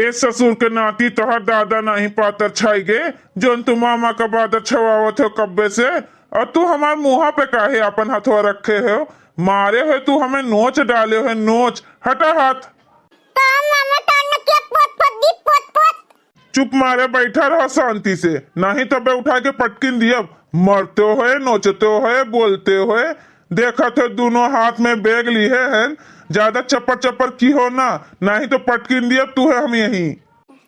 ए ससुर के नाती तोहर दादा नहीं पातर छाई गे जोन तू मामा का बादर छवावत हो कब्बे से। और तू हमार मुहा पे काहे अपन हथवा रखे हो? मारे हो तू हमें नोच डाले हो नोच। हटा हाथ। चुप मारे बैठा रहो शांति से, नहीं तो बे उठा के पटकिन दिया। मरते हो नोचते हो बोलते हो। देखा थे दोनों हाथ में बैग लिए हैं, ज्यादा चप्पर चप्पर की हो ना, नहीं तो पटकिन दिया तू है हम यही।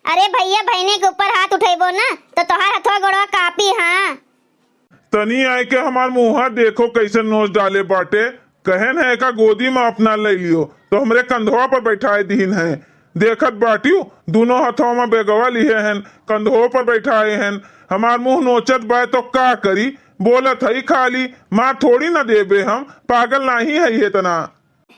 अरे भैया बहने के ऊपर हाथ उठेबो ना तो तोहार हथवा गोड़वा कापी। हाँ तनी आए के हमार मुहा देखो कैसे नोच डाले बाटे। कहन है का गोदी में अपना ले लियो तो हमरे कंधवा पर बैठाए दीन है। देखत बाटियो दोनों हाथों में बेगवा लिए हैं, कंधों पर बैठाए हैं। हमार मुंह नोचत बा तो का करी? बोलत है खाली, माँ थोड़ी ना देबे, हम पागल नहीं है ये तना।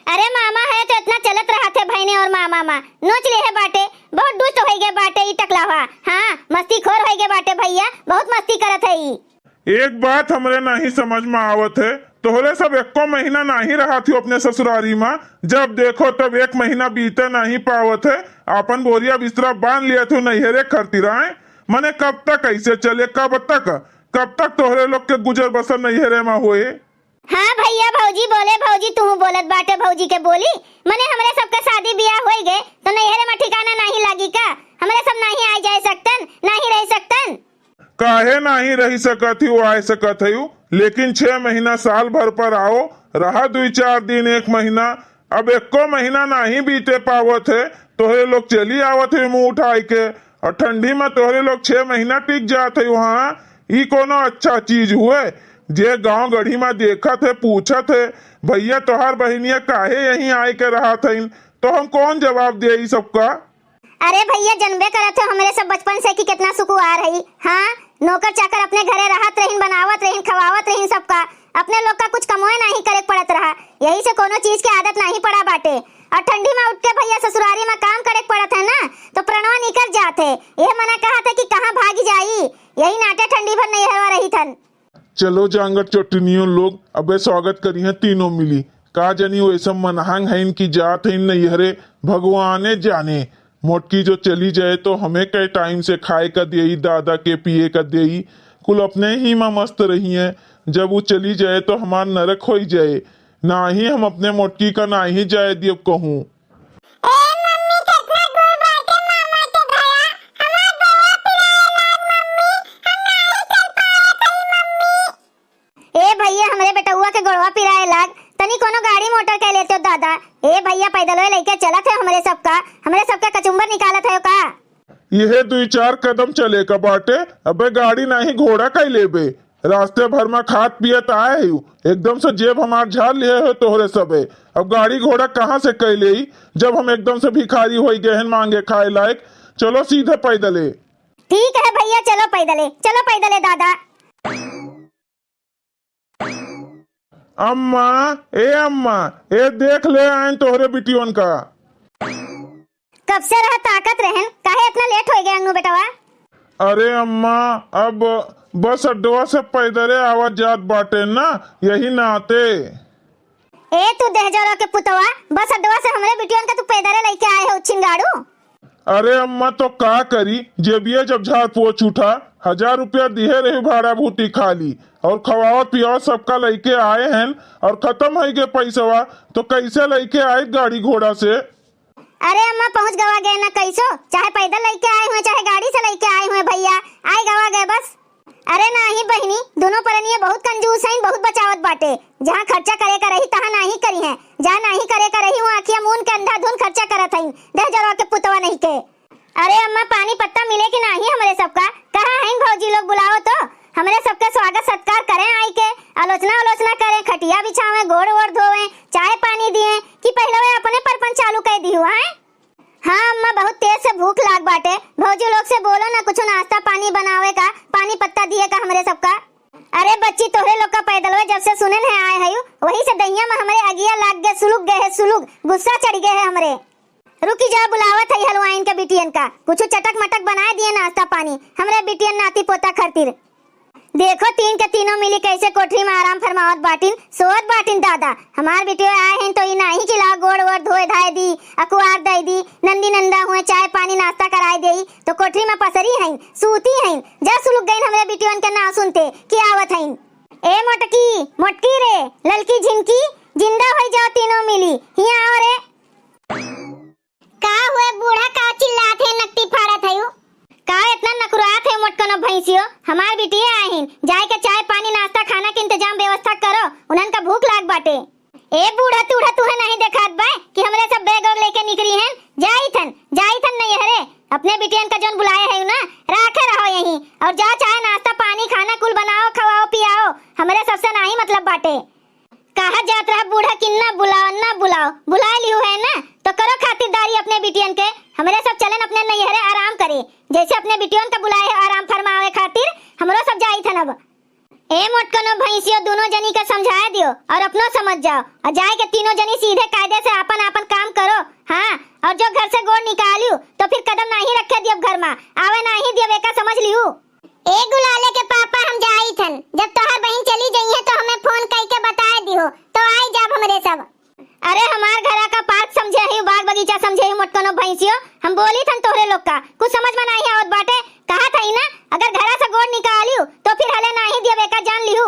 अरे मामा है तो इतना चलत रहा थे भाईने और मामा माँ नोच ले है बाटे। बहुत दुष्ट हो गए बाटे ई टकला हुआ। हाँ मस्ती खोर हो गए बाटे भैया, बहुत मस्ती करत है ई। एक बात हमरे नहीं समझ में आवत है, तोहरे सब एको महीना नहीं रहा थी अपने ससुरारी में। जब देखो तब एक महीना बीते नहीं पावत है। अपन बोरिया बिस्तरा बांध लिया तू नैहरे करती रहे। मने कब तक ऐसे चले? कब तक तोहरे लोग के गुजर बसर नैहरे में हुए? हाँ भैया भौजी बोले, भौजी तू बोलत बाटे भौजी के बोली। मने हमरे सबके शादी ब्याह हो गए तो नैहरे में ठिकाना नहीं लागी का? हमरे सब नहीं आ जाए सकतन, नहीं रह सकतन। काहे नहीं रही सकत ही आए सकत है, लेकिन 6 महीना साल भर पर आओ रहा 2-4 दिन 1 महीना। अब एको महीना नहीं बीते पावत है, तोहरे लोग चली आवत है मुंह उठाई के। और ठंडी में तोहरे लोग 6 महीना टिक जाते है वहाँ। ई कोनो अच्छा चीज हुए? जे गांव गढ़ी में देखत है पूछत है भैया तोहार बहनिया काहे यहीं आए के रहा था, तो हम कौन जवाब दे ई सबका? अरे भैया जनबे करत हो हमरे सब बचपन से कि कितना सुकून आ रही। हाँ नौकर चाकर अपने घरे रहत रहीन, बनावत रहीन, खवावत रहीन सबका। अपने लोग का कुछ कमोए नहीं करे पड़त रहा, यही से कोनो चीज की आदत नहीं पड़ा बाटे। और ठंडी में उठ के भैया ससुरारी में काम करे पड़त है ना तो प्रणवा निकल जाते। ये मना कहा था कि कहाँ भागी जाई, यही नाटे ठंडी भर नहीं हवा रही थन। चलो जांगट चोटनियों लोग अबे स्वागत करी है तीनों मिली। का जनी वैसा मनहंग है इनकी जात है इन नैहरे, भगवाने जाने। मोटकी जो चली जाए तो हमें कई टाइम से खाए का देई, दादा के पिए का देई, कुल अपने ही में मस्त रही है। जब वो चली जाए तो हमार नरक हो जाए। ना ही हम अपने मोटकी का ना ही जाए दियो कहूँ। भैया हमरे बेटुआ के गोड़वा पिराए लाग, तनी कोनो गाड़ी मोटर कह लेते हो दादा। ए भैया पैदल लेके चलत है हमरे सबका कचुम्बर निकालत है का? यह 2-4 कदम चले का बाटे, अबे गाड़ी नहीं घोड़ा कई लेबे। रास्ते भर में खात पियत आए है, एकदम से जेब हमार झाड़ लिए हो तोहरे सबे। अब गाड़ी घोड़ा कहाँ से कई ले जब हम एकदम से भिखारी हो गए हैं मांगे खाए लायक। चलो सीधे पैदले। ठीक है भैया चलो पैदले दादा। अम्मा ए देख ले आए तोहरे बिटियों का। कब से रहा ताकत रहन, काहे इतना लेट हो गया अंगू बेटवा? अरे अम्मा अब बस अड्डवा से पैदले आवाज जात बाटे ना, यही नाते। ए तू दहजरा के पुतवा, बस अड्डवा से हमरे बिटियों का तू पैदले लेके आए हो छिंगाड़ू। अरे अम्मा तो का करी, जेबिया जब झाड़ पोछ उठा 1000 रुपया दिए रही भाड़ा भूटी खाली और खवावत पियावत सबका लेके आए हैं और खत्म है गए पैसवा, तो कैसे लेके आए गाड़ी घोड़ा से? अरे अम्मा पहुंच गवा गए ना कैसो, चाहे पैदल लेके आए हुए चाहे गाड़ी से लेके आए हुए भैया, आए गवा गए बस। अरे नहीं बहनी, दोनों परनिये बहुत कंजूस हैं, बहुत बचावत बाटे। जहाँ खर्चा करे का रही तहाँ नहीं करी है, जहाँ नहीं करे का रही वहाँ आँखियाँ मून के अंधाधुन खर्चा करत हईं, दहजरवा के पुतवा नहीं के। अरे अम्मा पानी पत्ता मिले कि नहीं हमरे सबका? कहाँ हैं भौजी लोग, बुलाओ तो हमरे सबका स्वागत सत्कार करें, आई के आलोचना करें, खटिया बिछावे, गोड़ वोड़ धोवे, चाय पानी दिए कि पहले वे अपने परपन चालू कर दी हुआ है। हाँ अम्मा बहुत तेज से भूख लाग बाटे, भौजी लोग से बोलो ना कुछ नाश्ता पानी बनावे का, पानी पत्ता दिए का हमरे सबका। अरे बच्ची तोहरे लोग का पैदल जब से सुने है आए है वही से दैया में हमारे अगिया लाग गए, सुलुक गए है, सुलुक गुस्सा चढ़ गए है हमरे। रुकी जा बुलावत है हलवाइन के बिटियन का, कुछ चटक मटक बनाए दिए नाश्ता पानी हमरे बिटियन नाती पोता खातिर। देखो तीन के तीनों मिली कैसे कोठरी में आराम फरमावत बाटिन सोवत बाटिन दादा। हमार बेटियो आए हैं तो ई नाही खिलाओ गोड़ वोड़ धोए धाए दी अकुआर दई दी नंदी नंदा हुए चाय पानी नाश्ता कराई देई तो कोठरी में पसरी हैं सूती हैं जा सुलुक गईन हमरे बेटियों के ना सुनते कि आवत हैं। ए मोटकी मोटकी रे ललकी झिनकी जिंदा हो जाओ तीनों मिली हिया आओ रे। का हुए बूढ़ा का चिल्लात है नकटी फाड़त है का इतना नखुरात है मोटकनो भैंसियो। हमार बिटिया आहिन जाए के चाय पानी नाश्ता खाना के इंतजाम व्यवस्था करो उन्हन का भूख लाग बाटे। ए बूढ़ा तूढ़ा तुहे नहीं देखात बा कि हमरे सब बैग और लेके निकली हैं जाई थन नहीं हरे अपने बिटियन का जोन बुलाए है ना राखे रहो यहीं और जा चाय नाश्ता पानी खाना कुल बनाओ खवाओ पियाओ हमरे सबसे नहीं मतलब बाटे। कहा जात रहा बूढ़ा किन्ना बुलाओ ना बुलाओ बुला लियो है ना तो करो खातिरदारी अपने बिटियन के हमरे सब चलन अपने नैहरे आराम करे जैसे अपने बिटियन का बुलाए है आराम फरमावे खातिर हमरो सब जाई थन। अब ए मोटकनो भैंसियो दोनों जनी का समझाए दियो और अपनो समझ जाओ और जाए के तीनों जनी सीधे कायदे से अपन अपन काम करो। हाँ और जो घर से गोड़ निकालियो तो फिर कदम नहीं रखे दियो घर में आवे नहीं दियो बेका समझ लियो। ए गुलाले के पापा हम जाई थन जब तोहर बहन चली गई है तो हमें फोन करके बताए दियो तो आई जाब हमरे सब। अरे हमार घरा का पार्क समझे ही बाग बगीचा समझे ही मोटकनो भैंसियो हम बोली थन तोहरे लोग का कुछ समझ में नहीं आवत बाटे। कहा था ना अगर घरा से गोड़ निकालियो तो फिर हले नहीं दियो बेका जान लियो।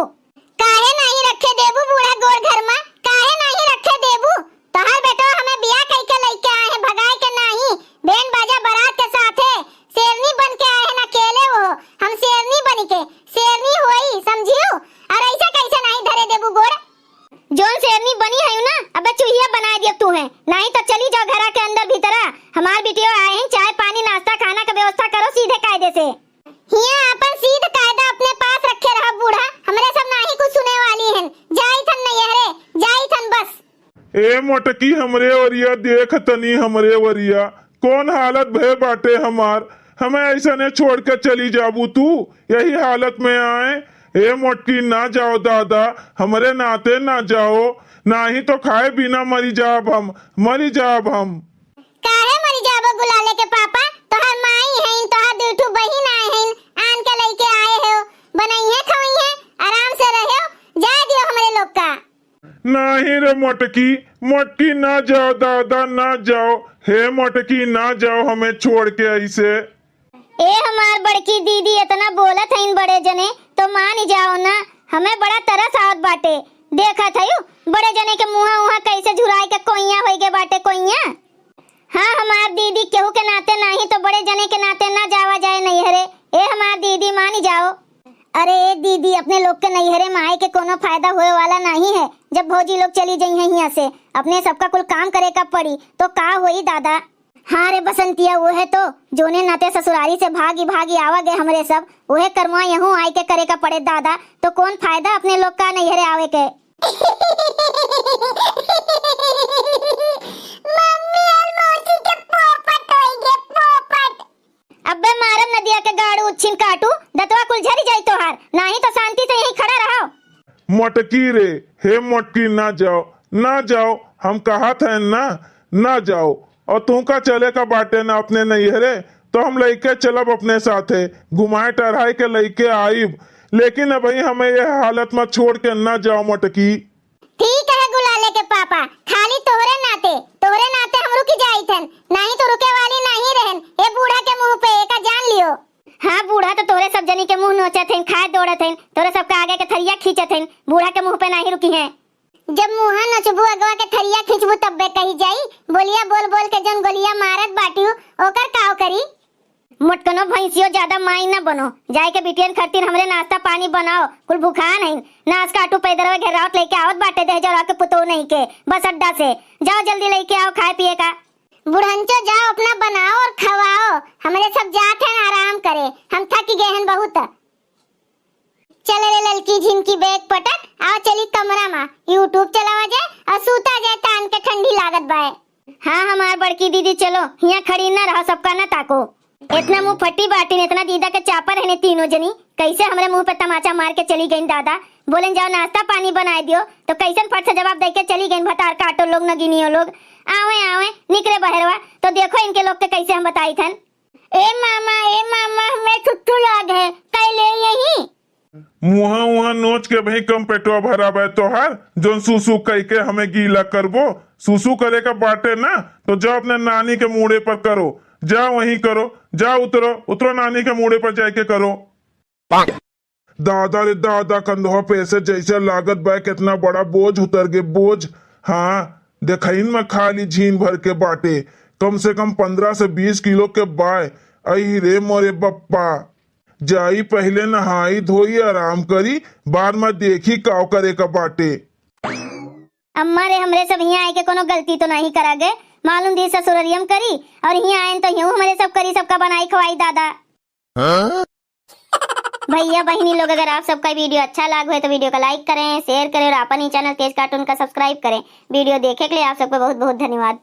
काहे नहीं रखे देबू बूढ़ा गोड़ घर में काहे नहीं रखे देबू तोहर बेटा हमें बियाह करके लेके आए हैं भगाए के नहीं बैंड बाजा बारात के साथे शेरनी बन के आए हैं अकेले वो हम शेरनी बन के शेरनी होई समझियो और ऐसे कैसे नहीं धरे देबू गोड़ जोन शेरनी बनी है ना अबे चूहिया बना दियो तू है नहीं तो चली जाओ घरा के अंदर भीतरा। हमार बिटियो आए हैं चाय पानी नाश्ता खाना का व्यवस्था करो सीधे कायदे से हिया अपन सीध कायदा अपने पास रखे रहा बूढ़ा हमरे सब नहीं कुछ सुने वाली हैं जाई थन नैहरे जाई थन बस। ए मोटकी हमरे वरिया देख तनी हमरे वरिया कौन हालत भय बाटे हमार हमें ऐसा ने छोड़ के चली जाबू तू यही हालत में आए। ए मोटकी ना जाओ दादा हमरे नाते ना जाओ ना ही तो खाए बिना मरी जाब हम काहे मरी जाबो गुलाले के पापा तोहर माई है तोहर दूठू बहिन आए हैं आन के लेके आए हो बनई है खवई है आराम से रहो जाए दियो हमरे लोग का। नहीं रे मोटकी ना जाओ दादा ना जाओ हे मोटकी ना जाओ हमें छोड़ के ऐसे। ए हमार बड़की दीदी इतना बोलत है इन बड़े जने तो मान जाओ ना हमें बड़ा तरस आवत बाटे। देखा था यू बड़े जने के मुहा उहा कैसे झुराए के कोइया होई के बाटे कोइया। हाँ हमार दीदी केहू के नाते नहीं तो बड़े जने के नाते ना जावा जाए नैहरे। ए हमार दीदी मानी जाओ। अरे ए दीदी अपने लोग के नैहरे में आए के कोनो फायदा होए वाला नहीं है जब भौजी लोग चली गई हैं यहाँ से अपने सबका कुल काम करे का पड़ी तो का होई दादा। हाँ रे बसंतिया वो है तो जोने नाते ससुरारी से भागी आवा गए हमरे सब वहे कर्मा यहूं आए के करे का पड़े दादा तो कौन फायदा अपने लोग का नैहरे आवे के। मम्मी और मौसी के पोपट होइगे पोपट। अबे मारम नदिया के गाड़ू उच्छिन काटू दतवा कुल झरी जाई तोहार नहीं तो शांति से यहीं खड़ा रहो। मोटकी रे हे मोटकी ना जाओ हम कहा थे ना जाओ और तू का चले का बाटे ना अपने नैहरे तो हम लेके चलब अपने साथे घुमाए टहराए के लेके आईब लेकिन अभी हमें ये हालत में छोड़ के ना जाओ मोटकी। ठीक है गुलाले के पापा खाली तोहरे नाते हम रुक जाई थन नहीं तो रुके वाली नहीं रहन। ए बूढ़ा के मुंह पे एका जान लियो। हाँ बूढ़ा तो तोरे सब जनी के मुंह नोचत हैं खाए दौड़त हैं तोरे सब का आगे के थरिया खींचत हैं बूढ़ा के मुंह पे नहीं रुकी हैं। जब मुहा नचबू अगवा के थरिया खींचबू तब्बे कही जाई बोलिया बोल बोल के जन गोलिया मारत बाटियो ओकर काव करी। मोटकनो भैंसियो ज्यादा माई न बनो जाए के बिटियन खातिर हमरे नाश्ता पानी बनाओ कुल भूखा नहीं नाश काटू पैदरवा घेरावत लेके आवत बाटे दे जरा के पुतो नहीं के बस अड्डा से जाओ जल्दी लेके आओ खाए पिए का। बुढ़ंचो जाओ अपना बनाओ और खवाओ हमरे सब जात हैं आराम करे हम थक गए हैं बहुत। चले रे ललकी झिनकी बैग पटक आओ चली कमरा में यूट्यूब चलावा जाए और सूता जाए तान के ठंडी लागत बाए। हाँ हमार बड़की दीदी चलो यहाँ खड़ी न रहो सबका न ताको इतना मुंह फटी बाटी इतना दीदा के चापर है तीनों जनी कैसे हमरे मुंह पे तमाचा मार के चली गई दादा बोले जाओ नाश्ता पानी बना दियो तो कैसन फट से जवाब दे के चली गई भतार काटो लोग नगिनियो लोग आवे निकले बहरवा तो देखो इनके लोग के कैसे हम बताई थन। ए मामा हमें छुट्टू याद है कल ले यही मुहा उहा नोच के भाई कम पेटवा भरा बे तोहार जोन सुसु कह के हमें गीला करबो। सुसु करे का बाटे ना तो जाओ अपने नानी के मुड़े पर करो, जाओ वहीं करो, जाओ उतरो उतरो नानी के मुड़े पर जाके करो। दादा रे दादा कंधों पे ऐसे जैसे लागत बा कितना बड़ा बोझ उतर गए बोझ। हाँ देखइन में खाली झीन भर के बाटे, कम से कम 15 से 20 किलो के बाय। आई रे मोरे बप्पा, जाई पहले नहाई धोई आराम करी, बाद में देखी काव करे का बाटे। अम्मा रे हमरे सब यहाँ आए के कोनो गलती तो नहीं करा गए, मालूम दी ससुररियम करी और यहाँ आए तो यूं हमारे सब करी, सबका बनाई खवाई दादा। भैया बहनी लोग, अगर आप सबका वीडियो अच्छा लगा है तो वीडियो को लाइक करें, शेयर करें और अपन ही चैनल तेज कार्टून का सब्सक्राइब करें। वीडियो देखे के लिए आप सबको बहुत बहुत धन्यवाद।